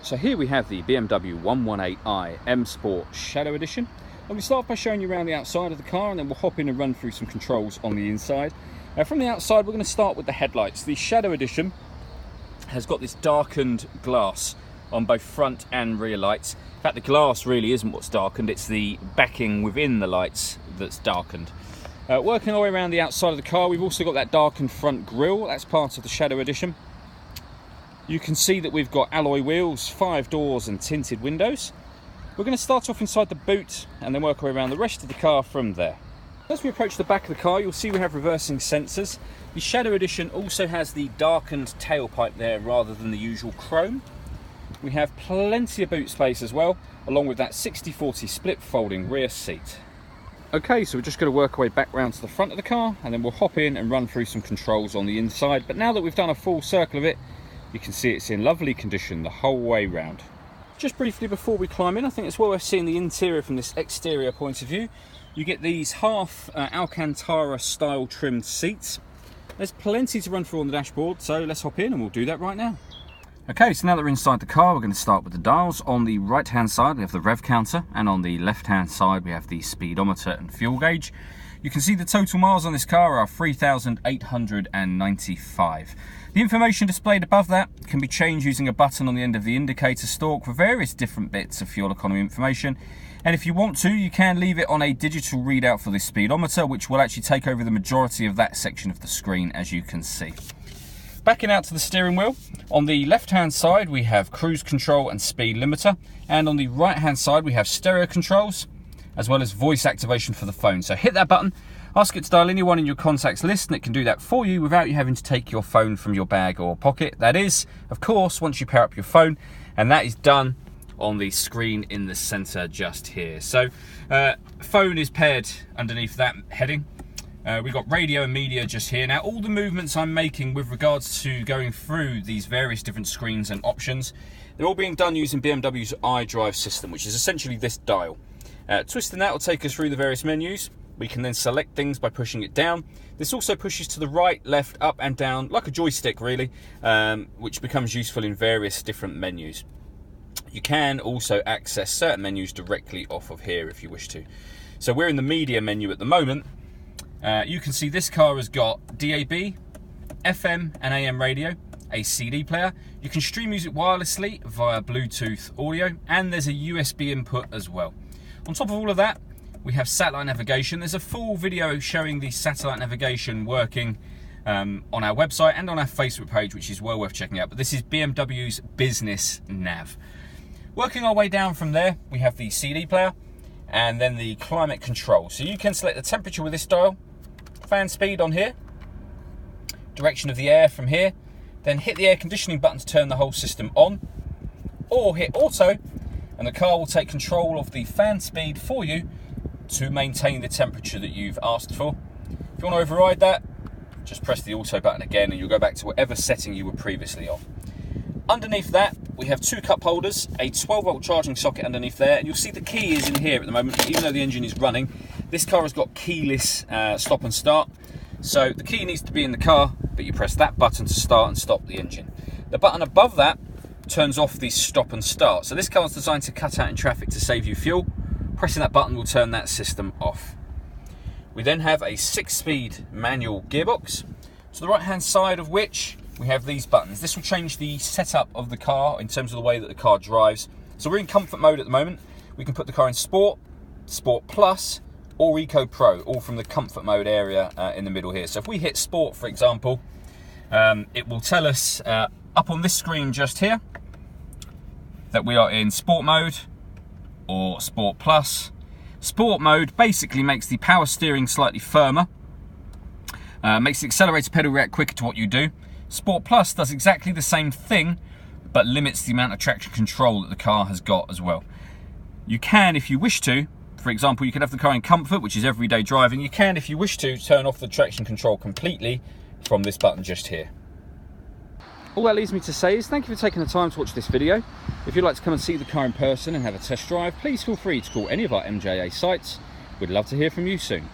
So here we have the BMW 118i M Sport Shadow Edition. And we start by showing you around the outside of the car, and then we'll hop in and run through some controls on the inside. From the outside, we're going to start with the headlights. The Shadow Edition has got this darkened glass on both front and rear lights. In fact, the glass really isn't what's darkened, it's the backing within the lights that's darkened. Working our way around the outside of the car, we've also got that darkened front grille. That's part of the Shadow Edition. You can see that we've got alloy wheels, 5 doors and tinted windows. We're going to start off inside the boot and then work our way around the rest of the car from there. As we approach the back of the car, you'll see we have reversing sensors. The Shadow Edition also has the darkened tailpipe there rather than the usual chrome. We have plenty of boot space as well, along with that 60/40 split folding rear seat. Okay, so we're just going to work our way back round to the front of the car, and then we'll hop in and run through some controls on the inside. But now that we've done a full circle of it, you can see it's in lovely condition the whole way round. Just briefly before we climb in, I think it's well worth seeing the interior from this exterior point of view. You get these half Alcantara style trimmed seats. There's plenty to run through on the dashboard, so let's hop in and we'll do that right now. Okay, so now that we're inside the car, we're going to start with the dials. On the right hand side we have the rev counter, and on the left hand side we have the speedometer and fuel gauge. You can see the total miles on this car are 3,895. The information displayed above that can be changed using a button on the end of the indicator stalk for various different bits of fuel economy information. And if you want to, you can leave it on a digital readout for the speedometer, which will actually take over the majority of that section of the screen, as you can see. Backing out to the steering wheel, on the left hand side we have cruise control and speed limiter, and on the right hand side we have stereo controls as well as voice activation for the phone. So hit that button, ask it to dial anyone in your contacts list, and it can do that for you without you having to take your phone from your bag or pocket. That is, of course, once you pair up your phone, and that is done on the screen in the center just here. So phone is paired underneath that heading. We've got radio and media just here. Now, all the movements I'm making with regards to going through these various different screens and options, they're all being done using BMW's iDrive system, which is essentially this dial. Twisting that will take us through the various menus. We can then select things by pushing it down. This also pushes to the right, left, up and down, like a joystick really, which becomes useful in various different menus. You can also access certain menus directly off of here if you wish to. So we're in the media menu at the moment. You can see this car has got DAB, FM and AM radio, a CD player. You can stream music wirelessly via Bluetooth audio, and there's a USB input as well. On top of all of that, we have satellite navigation. There's a full video showing the satellite navigation working on our website and on our Facebook page, which is well worth checking out. But this is BMW's business nav. Working our way down from there, we have the CD player and then the climate control. So you can select the temperature with this dial, fan speed on here, direction of the air from here, then hit the air conditioning button to turn the whole system on, or hit auto, and the car will take control of the fan speed for you to maintain the temperature that you've asked for. If you want to override that, just press the auto button again and you'll go back to whatever setting you were previously on. Underneath that, we have 2 cup holders, a 12-volt charging socket underneath there, and you'll see the key is in here at the moment. Even though the engine is running, this car has got keyless stop and start. So the key needs to be in the car, but you press that button to start and stop the engine. The button above that turns off the stop and start. So this car is designed to cut out in traffic to save you fuel. Pressing that button will turn that system off. We then have a 6-speed manual gearbox, to the right hand side of which we have these buttons. This will change the setup of the car in terms of the way that the car drives. So we're in comfort mode at the moment. We can put the car in Sport, Sport Plus, or Eco Pro, all from the comfort mode area in the middle here. So if we hit Sport, for example, it will tell us up on this screen just here that we are in Sport mode or Sport Plus. Sport mode basically makes the power steering slightly firmer, makes the accelerator pedal react quicker to what you do. Sport Plus does exactly the same thing, but limits the amount of traction control that the car has got as well. You can, if you wish to, for example, you can have the car in comfort, which is everyday driving. You can, if you wish to, turn off the traction control completely from this button just here. All that leaves me to say is thank you for taking the time to watch this video. If you'd like to come and see the car in person and have a test drive, please feel free to call any of our MJA sites. We'd love to hear from you soon.